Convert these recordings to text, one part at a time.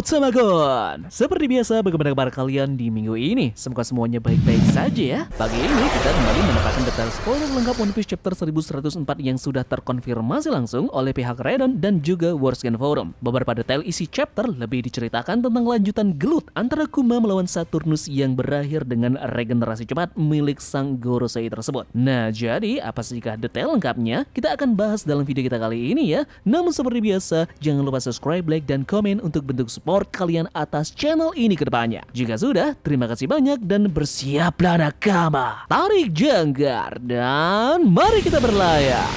Halo teman-teman, seperti biasa bagaimana kabar kalian di minggu ini? Semoga semuanya baik-baik saja ya. Pagi ini kita kembali mendapatkan detail spoiler lengkap One Piece chapter 1104 yang sudah terkonfirmasi langsung oleh pihak Redon dan juga Worldscan Forum. Beberapa detail isi chapter lebih diceritakan tentang lanjutan gelut antara Kuma melawan Saturnus yang berakhir dengan regenerasi cepat milik sang Gorosei tersebut. Nah, jadi apa sih detail lengkapnya? Kita akan bahas dalam video kita kali ini ya. Namun seperti biasa, jangan lupa subscribe, like, dan komen untuk bentuk support kalian atas channel ini ke depannya. Jika sudah, terima kasih banyak dan bersiaplah nakama. Tarik jangkar dan mari kita berlayar.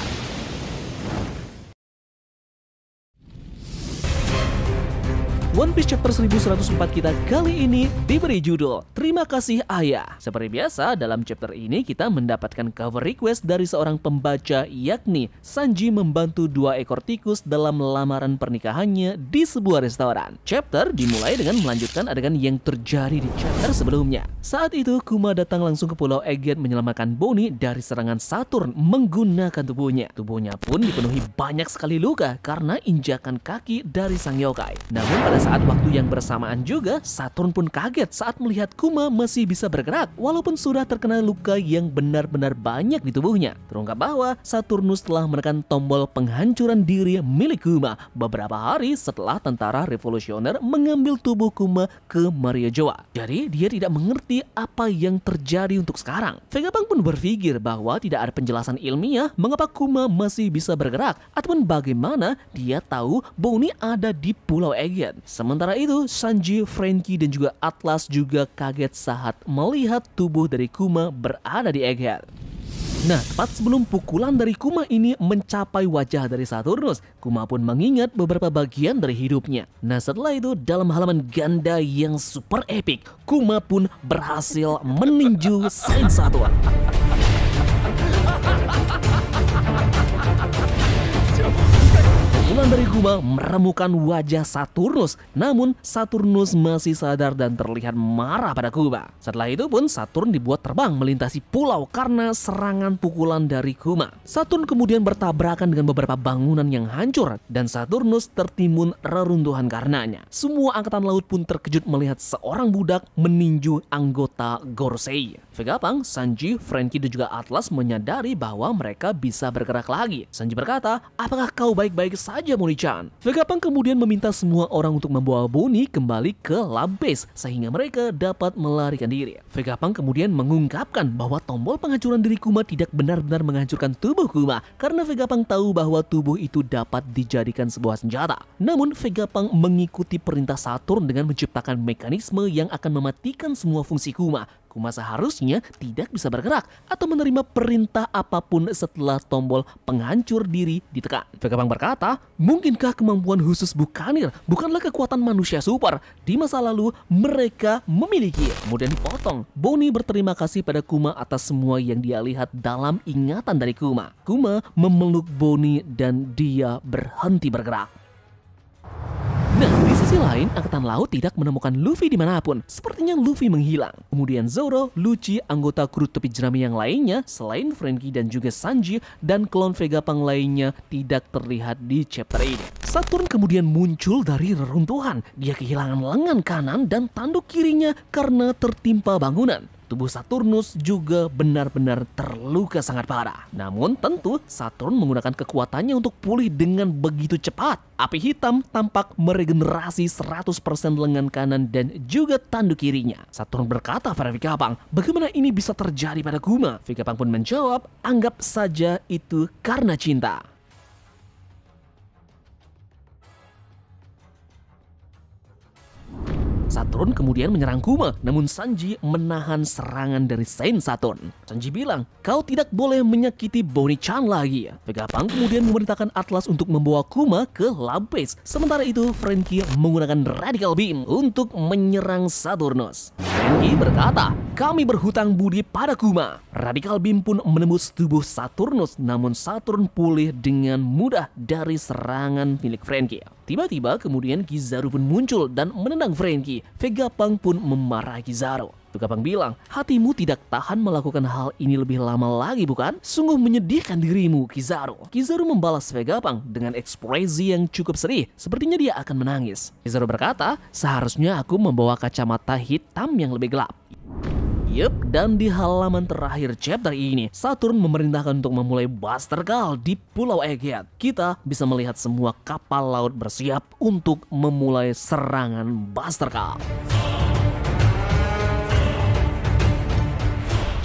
One Piece chapter 1104 kita kali ini diberi judul Terima Kasih Ayah. Seperti biasa, dalam chapter ini kita mendapatkan cover request dari seorang pembaca, yakni Sanji membantu 2 ekor tikus dalam lamaran pernikahannya di sebuah restoran. Chapter dimulai dengan melanjutkan adegan yang terjadi di chapter sebelumnya. Saat itu Kuma datang langsung ke Pulau Egghead menyelamatkan Bonnie dari serangan Saturn menggunakan tubuhnya. Tubuhnya pun dipenuhi banyak sekali luka karena injakan kaki dari sang yokai. Namun pada saat waktu yang bersamaan juga, Saturn pun kaget saat melihat Kuma masih bisa bergerak walaupun sudah terkena luka yang benar-benar banyak di tubuhnya. Terungkap bahwa Saturnus telah menekan tombol penghancuran diri milik Kuma beberapa hari setelah tentara revolusioner mengambil tubuh Kuma ke Maria Joa. Jadi dia tidak mengerti apa yang terjadi untuk sekarang. Vegapunk pun berpikir bahwa tidak ada penjelasan ilmiah mengapa Kuma masih bisa bergerak ataupun bagaimana dia tahu Bonnie ada di Pulau Egghead. Sementara itu, Sanji, Franky, dan juga Atlas juga kaget saat melihat tubuh dari Kuma berada di Egghead. Nah, tepat sebelum pukulan dari Kuma ini mencapai wajah dari Saturnus, Kuma pun mengingat beberapa bagian dari hidupnya. Nah, setelah itu dalam halaman ganda yang super epic, Kuma pun berhasil meninju Saint Saturn. Pukulan dari Kuma meremukan wajah Saturnus, namun Saturnus masih sadar dan terlihat marah pada Kuma. Setelah itu pun Saturn dibuat terbang melintasi pulau karena serangan pukulan dari Kuma. Saturn kemudian bertabrakan dengan beberapa bangunan yang hancur dan Saturnus tertimbun reruntuhan karenanya. Semua angkatan laut pun terkejut melihat seorang budak meninju anggota Gorosei. Vegapunk, Sanji, Franky, dan juga Atlas menyadari bahwa mereka bisa bergerak lagi. Sanji berkata, "Apakah kau baik-baik saja, Bonnie-chan?" Vegapunk kemudian meminta semua orang untuk membawa Bonnie kembali ke lab base sehingga mereka dapat melarikan diri. Vegapunk kemudian mengungkapkan bahwa tombol penghancuran diri Kuma tidak benar-benar menghancurkan tubuh Kuma karena Vegapunk tahu bahwa tubuh itu dapat dijadikan sebuah senjata. Namun Vegapunk mengikuti perintah Saturn dengan menciptakan mekanisme yang akan mematikan semua fungsi Kuma. Kuma seharusnya tidak bisa bergerak atau menerima perintah apapun setelah tombol penghancur diri ditekan. Vegapunk berkata, "Mungkinkah kemampuan khusus Buccaneer bukanlah kekuatan manusia super? Di masa lalu mereka memiliki." Kemudian dipotong. Bonnie berterima kasih pada Kuma atas semua yang dia lihat dalam ingatan dari Kuma. Kuma memeluk Bonnie dan dia berhenti bergerak. Nah, di sisi lain, Angkatan Laut tidak menemukan Luffy dimanapun. Sepertinya Luffy menghilang. Kemudian Zoro, Lucci, anggota kru tepi jerami yang lainnya, selain Franky dan juga Sanji, dan klon Vegapunk lainnya tidak terlihat di chapter ini. Saturn kemudian muncul dari reruntuhan. Dia kehilangan lengan kanan dan tanduk kirinya karena tertimpa bangunan. Tubuh Saturnus juga benar-benar terluka sangat parah. Namun tentu Saturn menggunakan kekuatannya untuk pulih dengan begitu cepat. Api hitam tampak meregenerasi 100% lengan kanan dan juga tanduk kirinya. Saturn berkata pada Vegapunk, "Bagaimana ini bisa terjadi pada Kuma?" Vegapunk pun menjawab, "Anggap saja itu karena cinta." Saturn kemudian menyerang Kuma, namun Sanji menahan serangan dari Saint Saturn. Sanji bilang, "Kau tidak boleh menyakiti Bonnie-chan lagi." Vegapunk kemudian memerintahkan Atlas untuk membawa Kuma ke lab base. Sementara itu, Franky menggunakan Radical Beam untuk menyerang Saturnus. Franky berkata, kami berhutang budi pada Kuma. Radical Beam pun menembus tubuh Saturnus, namun Saturn pulih dengan mudah dari serangan milik Franky. Tiba-tiba kemudian Kizaru pun muncul dan menendang Franky. Vegapunk pun memarahi Kizaru. Vegapunk bilang, hatimu tidak tahan melakukan hal ini lebih lama lagi bukan? Sungguh menyedihkan dirimu, Kizaru. Kizaru membalas Vegapunk dengan ekspresi yang cukup sedih. Sepertinya dia akan menangis. Kizaru berkata, seharusnya aku membawa kacamata hitam yang lebih gelap. Yup, dan di halaman terakhir chapter ini, Saturn memerintahkan untuk memulai Buster Call di Pulau Egghead. Kita bisa melihat semua kapal laut bersiap untuk memulai serangan Buster Call.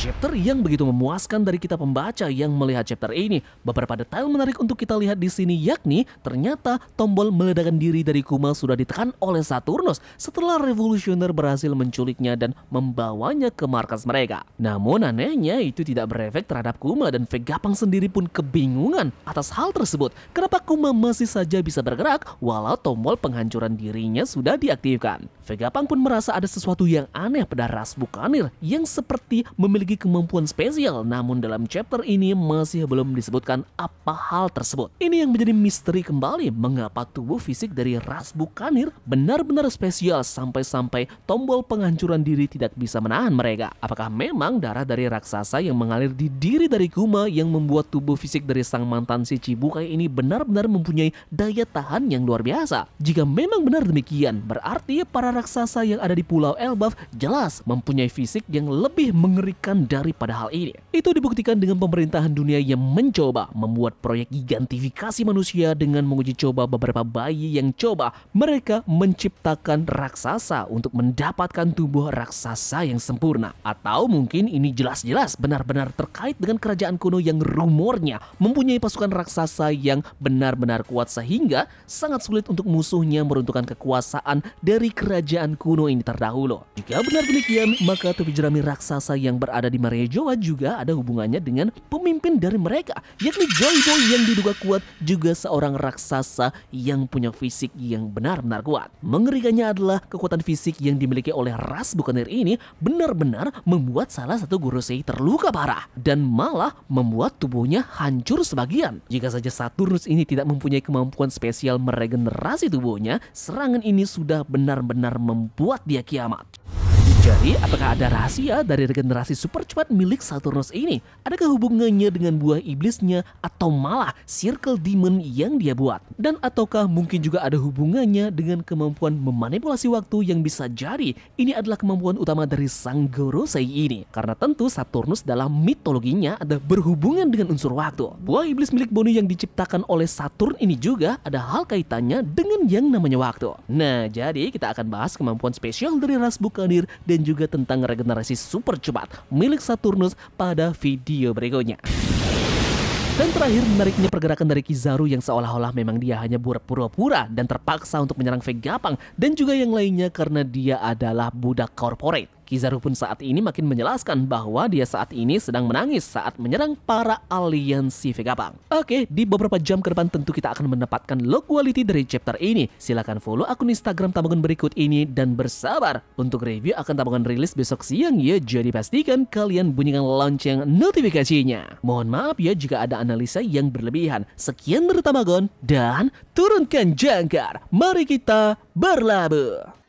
Chapter yang begitu memuaskan dari kita pembaca yang melihat chapter ini. Beberapa detail menarik untuk kita lihat di sini, yakni ternyata tombol meledakan diri dari Kuma sudah ditekan oleh Saturnus setelah revolusioner berhasil menculiknya dan membawanya ke markas mereka. Namun anehnya itu tidak berefek terhadap Kuma dan Vegapunk sendiri pun kebingungan atas hal tersebut. Kenapa Kuma masih saja bisa bergerak walau tombol penghancuran dirinya sudah diaktifkan? Vegapunk pun merasa ada sesuatu yang aneh pada ras Buccaneer yang seperti memiliki kemampuan spesial, namun dalam chapter ini masih belum disebutkan apa hal tersebut. Ini yang menjadi misteri kembali, mengapa tubuh fisik dari ras Buccaneer benar-benar spesial sampai-sampai tombol penghancuran diri tidak bisa menahan mereka. Apakah memang darah dari raksasa yang mengalir di diri dari Kuma yang membuat tubuh fisik dari sang mantan si Chibukai ini benar-benar mempunyai daya tahan yang luar biasa? Jika memang benar demikian, berarti para raksasa yang ada di Pulau Elbaf jelas mempunyai fisik yang lebih mengerikan daripada hal ini. Itu dibuktikan dengan pemerintahan dunia yang mencoba membuat proyek gigantifikasi manusia dengan menguji coba beberapa bayi yang coba mereka menciptakan raksasa untuk mendapatkan tubuh raksasa yang sempurna. Atau mungkin ini jelas-jelas benar-benar terkait dengan kerajaan kuno yang rumornya mempunyai pasukan raksasa yang benar-benar kuat sehingga sangat sulit untuk musuhnya meruntuhkan kekuasaan dari kerajaan kuno ini terdahulu. Jika benar demikian, maka topi jerami raksasa yang berada di Marejoa juga ada hubungannya dengan pemimpin dari mereka, yakni Joy Boy yang diduga kuat juga seorang raksasa yang punya fisik yang benar-benar kuat. Mengerikannya adalah kekuatan fisik yang dimiliki oleh ras Buccaneer ini benar-benar membuat salah satu Gorosei terluka parah dan malah membuat tubuhnya hancur sebagian. Jika saja Saturnus ini tidak mempunyai kemampuan spesial meregenerasi tubuhnya, serangan ini sudah benar-benar membuat dia kiamat. Jadi, apakah ada rahasia dari regenerasi super cepat milik Saturnus ini? Adakah hubungannya dengan buah iblisnya atau malah Circle Demon yang dia buat? Dan ataukah mungkin juga ada hubungannya dengan kemampuan memanipulasi waktu yang bisa jadi ini adalah kemampuan utama dari sang Gorosei ini? Karena tentu Saturnus dalam mitologinya ada berhubungan dengan unsur waktu. Buah iblis milik Bonu yang diciptakan oleh Saturn ini juga ada hal kaitannya dengan yang namanya waktu. Nah, jadi kita akan bahas kemampuan spesial dari ras Buccaneer dan juga tentang regenerasi super cepat milik Saturnus pada video berikutnya. Dan terakhir, menariknya pergerakan dari Kizaru yang seolah-olah memang dia hanya pura-pura dan terpaksa untuk menyerang Vegapunk dan juga yang lainnya karena dia adalah budak corporate. Kizaru pun saat ini makin menjelaskan bahwa dia saat ini sedang menangis saat menyerang para aliansi Vegapunk. Oke, di beberapa jam ke depan tentu kita akan mendapatkan log quality dari chapter ini. Silahkan follow akun Instagram Tabungan berikut ini dan bersabar untuk review akan Tabungan rilis besok siang ya. Jadi pastikan kalian bunyikan lonceng notifikasinya. Mohon maaf ya jika ada analisa yang berlebihan. Sekian dari Tamagon dan turunkan jangkar. Mari kita berlabuh.